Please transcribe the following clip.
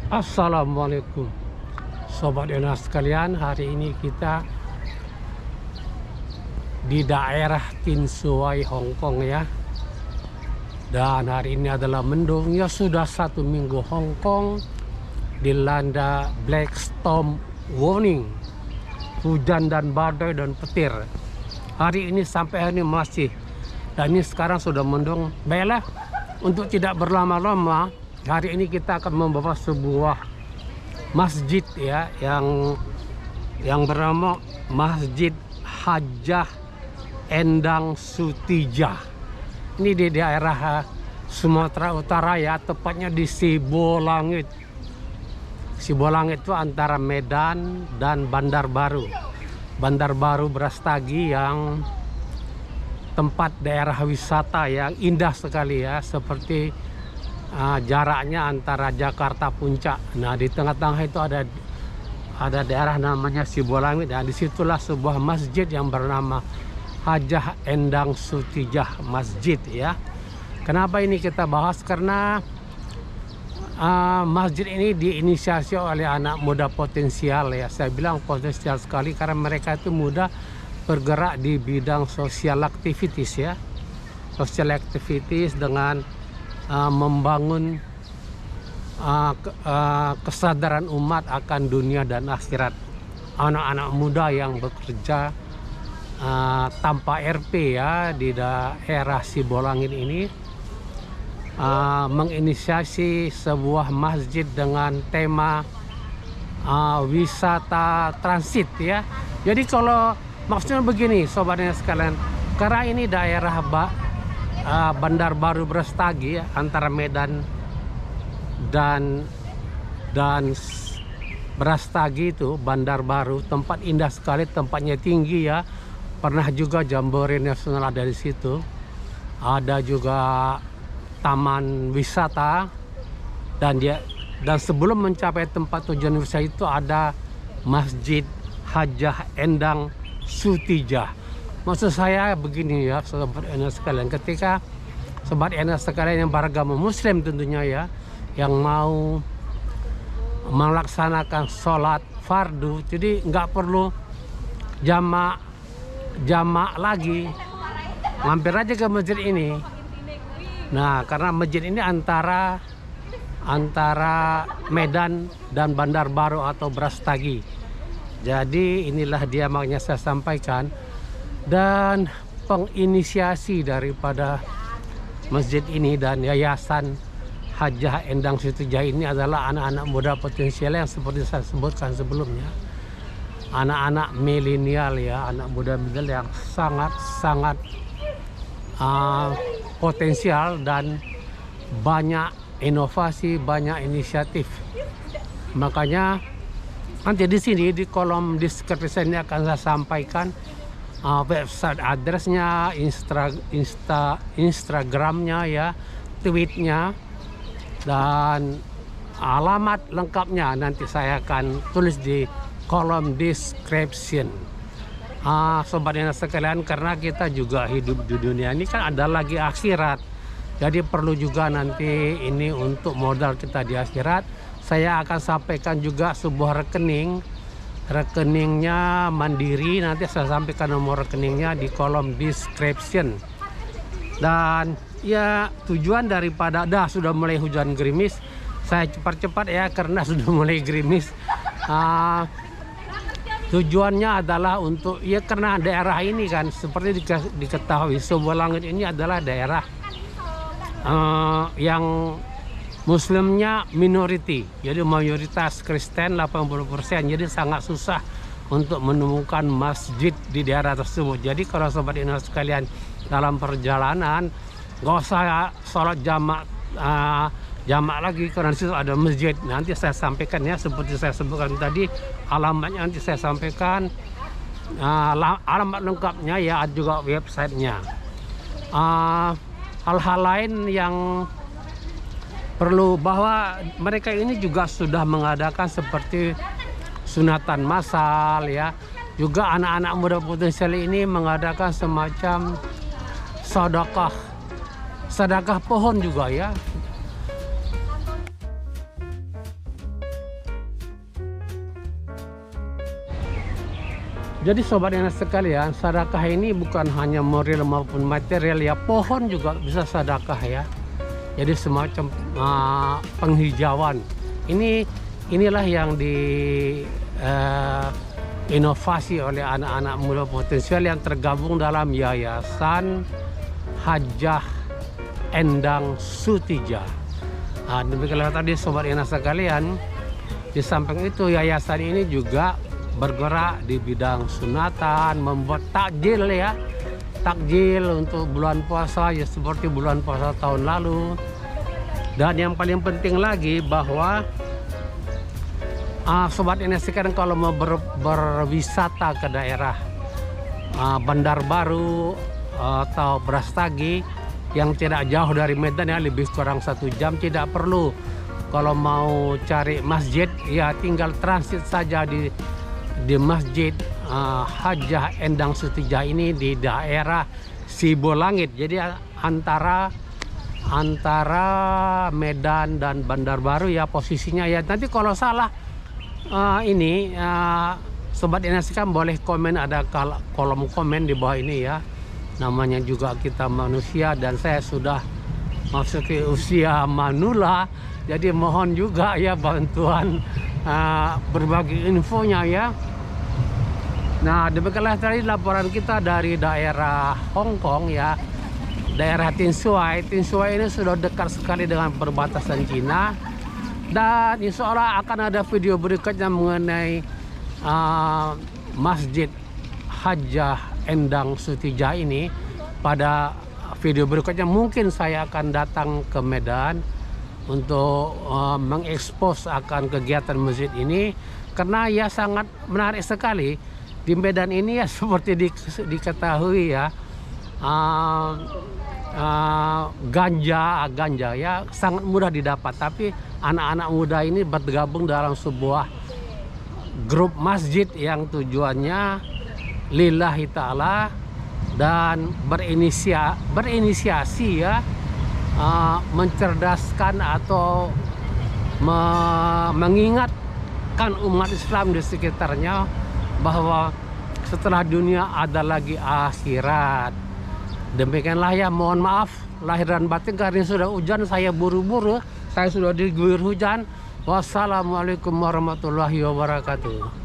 Assalamualaikum Sobat Ena sekalian, hari ini kita di daerah Tin Suai, Hong Kong ya. Dan hari ini adalah mendung ya, sudah 1 minggu Hong Kong dilanda black storm warning, hujan dan badai dan petir. Hari ini sampai hari ini masih, dan ini sekarang sudah mendung. Baiklah, untuk tidak berlama-lama, hari ini kita akan membawa sebuah masjid ya, yang bernama Masjid Hajjah Endang Sutijah. Ini di daerah Sumatera Utara ya, tepatnya di Sibolangit. Sibolangit itu antara Medan dan Bandar Baru. Bandar Baru Brastagi, yang tempat daerah wisata yang indah sekali ya, seperti jaraknya antara Jakarta Puncak. Nah, di tengah-tengah itu ada daerah namanya Sibolangit, dan disitulah sebuah masjid yang bernama Hajjah Endang Sutijah Masjid ya. Kenapa ini kita bahas? Karena masjid ini diinisiasi oleh anak muda potensial ya. Saya bilang potensial sekali karena mereka itu muda, bergerak di bidang social activities ya. Social activities dengan membangun kesadaran umat akan dunia dan akhirat. Anak-anak muda yang bekerja tanpa RP ya di daerah Sibolangit ini menginisiasi sebuah masjid dengan tema wisata transit ya. Jadi kalau maksudnya begini sobatnya sekalian, karena ini daerah Bandar Baru Brastagi ya, antara Medan dan Brastagi itu Bandar Baru, tempat indah sekali, tempatnya tinggi ya. Pernah juga Jambore Nasional ada di situ. Ada juga taman wisata, dan sebelum mencapai tempat tujuan wisata itu ada Masjid Hajjah Endang Sutijah. Maksud saya begini ya sobat Ena sekalian, ketika sobat Ena sekalian yang beragama Muslim tentunya ya, yang mau melaksanakan sholat fardu, jadi nggak perlu jamak lagi, mampir aja ke masjid ini. Nah, karena masjid ini antara Medan dan Bandar Baru atau Brastagi. Jadi inilah dia makanya saya sampaikan. Dan penginisiasi daripada masjid ini dan yayasan Hajjah Endang Sutijah ini adalah anak-anak muda potensial yang seperti saya sebutkan sebelumnya. Anak-anak milenial ya, anak muda milenial yang sangat potensial dan banyak inovasi, banyak inisiatif. Makanya nanti di sini di kolom deskripsi ini akan saya sampaikan website addressnya, Instagramnya ya, tweetnya, dan alamat lengkapnya nanti saya akan tulis di kolom description. Sobat Ena sekalian, karena kita juga hidup di dunia ini kan ada lagi akhirat, jadi perlu juga nanti ini untuk modal kita di akhirat. Saya akan sampaikan juga sebuah rekeningnya Mandiri, nanti saya sampaikan nomor rekeningnya di kolom description. Dan ya, tujuan daripada sudah mulai hujan gerimis, saya cepat-cepat ya karena sudah mulai gerimis. Tujuannya adalah untuk ya, karena daerah ini kan seperti diketahui Sibolangit ini adalah daerah yang Muslimnya minority, jadi mayoritas Kristen 80%, jadi sangat susah untuk menemukan masjid di daerah tersebut. Jadi kalau sobat Ena sekalian dalam perjalanan nggak usah sholat jamak lagi, karena di situ ada masjid. Nanti saya sampaikan ya, seperti saya sebutkan tadi, alamatnya nanti saya sampaikan, alamat lengkapnya ya, ada juga websitenya. Hal-hal lain yang perlu, bahwa mereka ini juga sudah mengadakan seperti sunatan massal ya. Juga anak-anak muda potensial ini mengadakan semacam sedekah pohon juga ya. Jadi sobat yang sekalian, sedekah ini bukan hanya moral maupun material ya, pohon juga bisa sedekah ya. Jadi semacam penghijauan. Inilah yang inovasi oleh anak-anak muda potensial yang tergabung dalam Yayasan Hajah Endang Sutija. Demikianlah tadi sobat yang sekalian. Di samping itu yayasan ini juga bergerak di bidang sunatan, membuat takjil ya, takjil untuk bulan puasa ya, seperti bulan puasa tahun lalu. Dan yang paling penting lagi bahwa sobat ini sekarang kalau mau berwisata ke daerah Bandar Baru atau Brastagi yang tidak jauh dari Medan ya, lebih kurang 1 jam, tidak perlu kalau mau cari masjid ya tinggal transit saja di Masjid Hajah Endang Sutija ini di daerah Sibolangit. Jadi antara Medan dan Bandar Baru ya posisinya ya. Nanti kalau salah sobat NSK boleh komen, ada kolom komen di bawah ini ya. Namanya juga kita manusia dan saya sudah masuk ke usia manula, jadi mohon juga ya bantuan berbagi infonya ya. Nah, demikianlah tadi laporan kita dari daerah Hong Kong ya, daerah Tin Shuai. Tin Shuai ini sudah dekat sekali dengan perbatasan Cina, dan insya Allah akan ada video berikutnya mengenai Masjid Hajah Endang Sutija ini. Pada video berikutnya mungkin saya akan datang ke Medan untuk mengekspos akan kegiatan masjid ini, karena ya sangat menarik sekali. Di Medan ini ya seperti diketahui ya, ganja ya sangat mudah didapat, tapi anak-anak muda ini bergabung dalam sebuah grup masjid yang tujuannya lillahi ta'ala dan berinisiasi ya, mencerdaskan atau mengingatkan umat Islam di sekitarnya bahwa setelah dunia ada lagi akhirat. Demikianlah ya, mohon maaf lahir dan batin karena sudah hujan, saya buru-buru, saya sudah diguyur hujan. Wassalamualaikum warahmatullahi wabarakatuh.